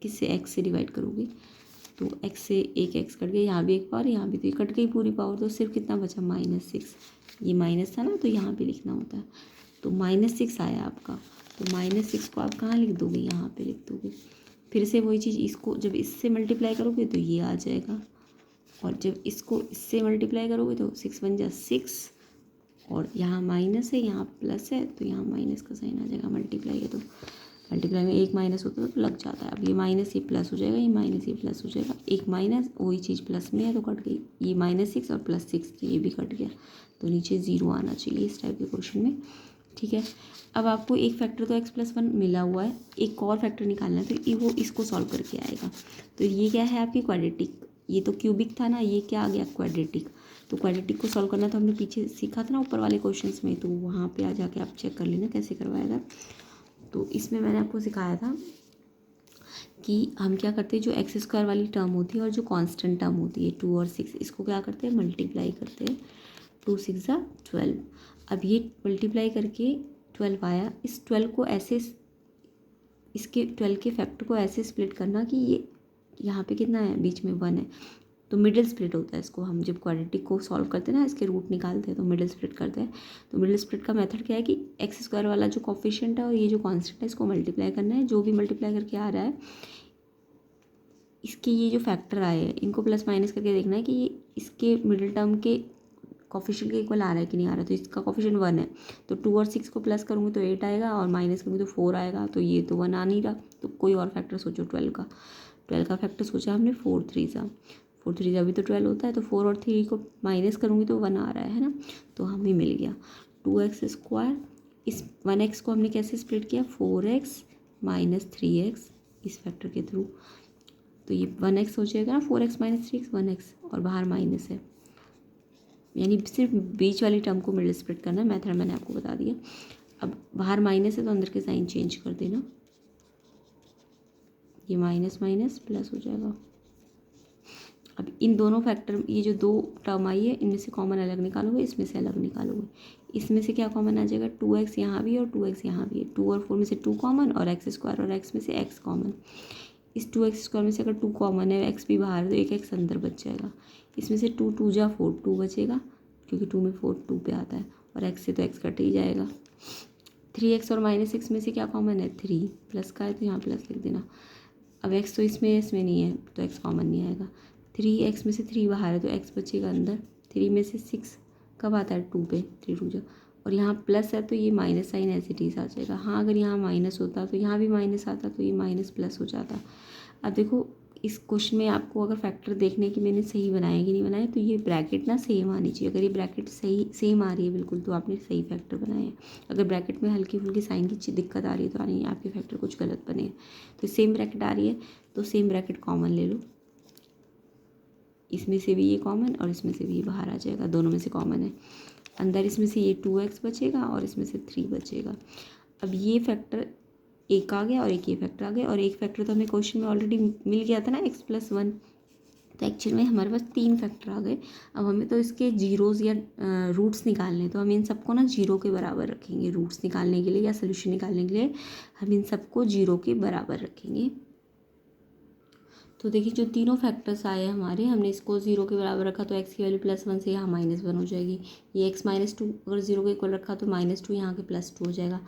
किससे x से डिवाइड करोगे, तो x से एक x कट गया, यहाँ भी एक पावर, यहाँ भी, तो ये कट गई पूरी पावर, तो सिर्फ कितना बचा -6, ये माइनस था ना तो यहाँ पे लिखना होता है, तो -6 आया आपका, तो -6 को आप कहाँ लिख दोगे, यहाँ पे लिख दोगे। फिर से वही चीज़, इसको जब इससे मल्टीप्लाई करोगे तो ये आ जाएगा, और जब इसको इससे मल्टीप्लाई करोगे तो 6 बन जा 6, और यहाँ माइनस है यहाँ प्लस है, तो यहाँ माइनस का साइन आ जाएगा, मल्टीप्लाई है तो मल्टीप्लाई में एक माइनस होता है तो लग जाता है। अब ये माइनस ये प्लस हो जाएगा, ये माइनस ये प्लस हो जाएगा, एक माइनस वही चीज़ प्लस में है तो कट गई, ये -6 और +6 तो ये भी कट गया, तो नीचे 0 आना चाहिए इस टाइप के क्वेश्चन में, ठीक है। अब आपको एक फैक्टर तो x+1 मिला हुआ है, एक और फैक्टर निकालना है, तो वो इसको सॉल्व करके आएगा। तो ये क्या है आपकी क्वाड्रेटिक, ये तो क्यूबिक था ना, ये क्या आ गया क्वाड्रेटिक। तो क्वाड्रेटिक को सॉल्व करना तो हमने पीछे सीखा था ना ऊपर वाले क्वेश्चंस में, तो वहाँ पे आ जाके आप चेक कर लेना कैसे करवाया था। तो इसमें मैंने आपको सिखाया था कि हम क्या करते हैं, जो x² वाली टर्म होती है और जो कांस्टेंट टर्म होती है 2 और 6, इसको क्या करते हैं मल्टीप्लाई करते हैं, 2 6 = 12। अब ये मल्टीप्लाई करके 12 आया, इस 12 को ऐसे, इसके 12 के फैक्टर को ऐसे स्प्लिट करना कि ये यहाँ पे कितना है, बीच में 1 है, तो मिडिल स्प्लिट होता है इसको। हम जब क्वाड्रेटिक को सॉल्व करते हैं ना, इसके रूट निकालते हैं तो मिडिल स्प्लिट करते हैं। तो मिडिल स्प्लिट का मेथड क्या है कि x² वाला जो कोफिशिएंट है और ये जो कांस्टेंट है इसको मल्टीप्लाई करना है, जो भी मल्टीप्लाई करके आ रहा है इसके ये जो फैक्टर आए हैं इनको प्लस माइनस करके देखना है कि ये इसके मिडिल टर्म के कोफिशिएंट के इक्वल आ रहा है कि नहीं आ रहा है। तो इसका कोफिशिएंट 1 है, तो 2 और 6 को प्लस करूँगी तो 8 आएगा, और माइनस करूँगी तो 4 आएगा, तो ये तो 1 आ नहीं रहा। तो कोई और फैक्टर सोचो 12 का फैक्टर सोचा हमने 4 3 भी तो 12 होता है, तो 4 और 3 को माइनस करूँगी तो 1 आ रहा है ना, तो हमें मिल गया 2x²। इस 1x को हमने कैसे स्प्लिट किया, 4x - 3x इस फैक्टर के थ्रू, तो ये 1x हो जाएगा ना, 4x - 3x 1x, और बाहर माइनस है, यानी सिर्फ बीच वाली टर्म को मिडिल स्प्लिट करना है, मेथड मैंने आपको बता दिया। अब बाहर माइनस है तो अंदर के साइन चेंज कर देना, ये माइनस माइनस प्लस हो जाएगा। अब इन दोनों फैक्टर, ये जो दो टर्म आई है इनमें से कॉमन अलग निकालोगे, इसमें से अलग निकालोगे, इसमें से क्या कॉमन आ जाएगा, 2x यहाँ भी और 2x यहाँ भी है, 2 और 4 में से 2 कॉमन, और x² और x में से x कॉमन। इस 2x² में से अगर 2 कॉमन है, x भी बाहर है, तो एक x अंदर बच जाएगा। इसमें से 2 2 जा 4, 2 बचेगा क्योंकि 2 में 4 2 पे आता है, और x से तो x कट ही जाएगा। 3x और -6 में से क्या कॉमन है, 3, प्लस का है तो यहाँ प्लस लिख देना। अब x तो इसमें नहीं है तो x कॉमन नहीं आएगा। 3x में से 3 बाहर है तो x बचेगा अंदर। 3 में से 6 कब आता है, 2 पे, 3 2 जा, और यहाँ प्लस है तो ये माइनस साइन ऐसे ही आ जाएगा। हाँ अगर यहाँ माइनस होता तो यहाँ भी माइनस आता, तो ये माइनस प्लस हो जाता। अब देखो इस क्वेश्चन में आपको अगर फैक्टर देखने की मैंने सही बनाया कि नहीं बनाया, तो ये ब्रैकेट ना सेम आनी चाहिए। अगर ये ब्रैकेट सही सेम आ रही है बिल्कुल, तो आपने सही फैक्टर बनाए हैं। अगर ब्रैकेट में हल्की फुल्की साइन की दिक्कत आ रही है तो नहीं, आपके फैक्टर कुछ गलत बने हैं। तो सेम ब्रैकेट आ रही है तो सेम ब्रैकेट कॉमन ले लो, इसमें से भी ये कॉमन और इसमें से भी ये बाहर आ जाएगा, दोनों में से कॉमन है। अंदर इसमें से ये 2x बचेगा और इसमें से 3 बचेगा। अब ये फैक्टर एक आ गया और एक ये फैक्टर आ गया, और एक फैक्टर तो हमें क्वेश्चन में ऑलरेडी मिल गया था ना, x+1। तो एक्चुअल में हमारे पास 3 फैक्टर आ गए। अब हमें तो इसके जीरोज़ या रूट्स निकालने हैं, तो हम इन सबको ना जीरो के बराबर रखेंगे। रूट्स निकालने के लिए या सोल्यूशन निकालने के लिए हम इन सबको जीरो के बराबर रखेंगे। तो देखिए जो तीनों फैक्टर्स आए हमारे, हमने इसको जीरो के बराबर रखा तो x की वैल्यू +1 से यहाँ -1 हो जाएगी। ये x -2 अगर जीरो के इक्वल रखा तो -2 यहाँ के +2 हो जाएगा।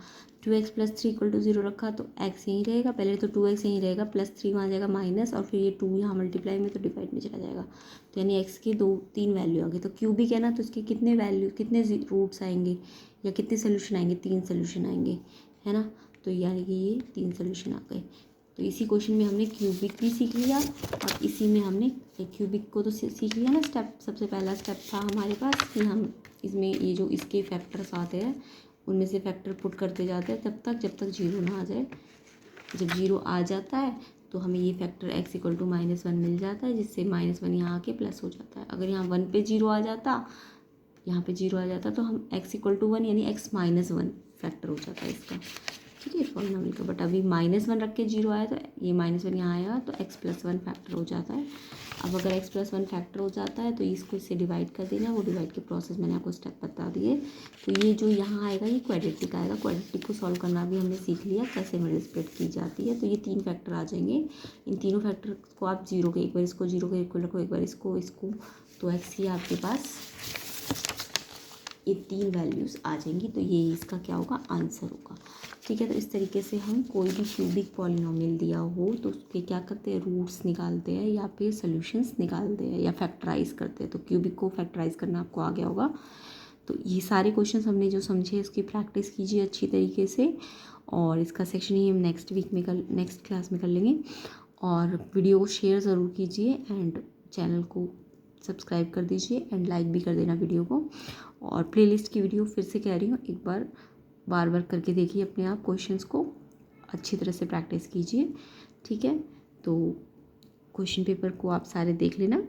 2x + 3 = 0 रखा तो x यहीं रहेगा, पहले तो 2x यहीं रहेगा, +3 वहाँ जाएगा माइनस, और फिर ये 2 यहाँ मल्टीप्लाई में तो डिवाइड में चला जाएगा। तो यानी x की 3 वैल्यू आ गई। तो क्यूबिक है ना, तो इसके कितने वैल्यू, कितने रूट्स आएंगे या कितने सोल्यूशन आएंगे, 3 सोल्यूशन आएंगे, है ना। तो यानी कि ये 3 सोल्यूशन आ गए। तो इसी क्वेश्चन में हमने क्यूबिक भी सीख लिया, और इसी में हमने क्यूबिक को तो सीख लिया ना स्टेप। सबसे पहला स्टेप था हमारे पास कि हम इसमें ये जो इसके फैक्टर्स आते हैं उनमें से फैक्टर पुट करते जाते हैं तब तक जब तक जीरो ना आ जाए। जब जीरो आ जाता है तो हमें ये फैक्टर x = -1 मिल जाता है, जिससे -1 यहाँ आके प्लस हो जाता है। अगर यहाँ 1 पे जीरो आ जाता, यहाँ पे जीरो आ जाता, तो हम x = 1 यानी x - 1 फैक्टर हो जाता है इसका, ठीक है, पॉलिनॉमियल का। बट अभी -1 रख के जीरो आया तो ये -1 यहाँ आया तो x+1 फैक्टर हो जाता है। अब अगर x+1 फैक्टर हो जाता है तो इसको इससे डिवाइड कर देना। वो डिवाइड के प्रोसेस मैंने आपको स्टेप बता दिए। तो ये जो यहाँ आएगा ये क्वाड्रेटिक आएगा। क्वाड्रेटिक को सॉल्व करना भी हमने सीख लिया, कैसे मिडिल स्प्लिट की जाती है। तो ये 3 फैक्टर आ जाएंगे। इन तीनों फैक्टर को आप जीरो के, एक बार इसको जीरो के इक्वल रखो, एक बार इसको, तो x ही आपके पास ये 3 वैल्यूज़ आ जाएंगी। तो ये इसका क्या होगा, आंसर होगा, ठीक है। तो इस तरीके से हम कोई भी क्यूबिक पॉलिनॉमियल दिया हो तो उसके क्या करते हैं, रूट्स निकालते हैं या फिर सॉल्यूशंस निकालते हैं या फैक्टराइज करते हैं। तो क्यूबिक को फैक्टराइज करना आपको आ गया होगा। तो ये सारे क्वेश्चंस हमने जो समझे इसकी प्रैक्टिस कीजिए अच्छी तरीके से, और इसका सेक्शन ही हम नेक्स्ट क्लास में कर लेंगे। और वीडियो को शेयर ज़रूर कीजिए एंड चैनल को सब्सक्राइब कर दीजिए एंड लाइक भी कर देना वीडियो को। और प्लेलिस्ट की वीडियो फिर से कह रही हूँ, एक बार बार करके देखिए अपने आप, क्वेश्चंस को अच्छी तरह से प्रैक्टिस कीजिए, ठीक है। तो क्वेश्चन पेपर को आप सारे देख लेना।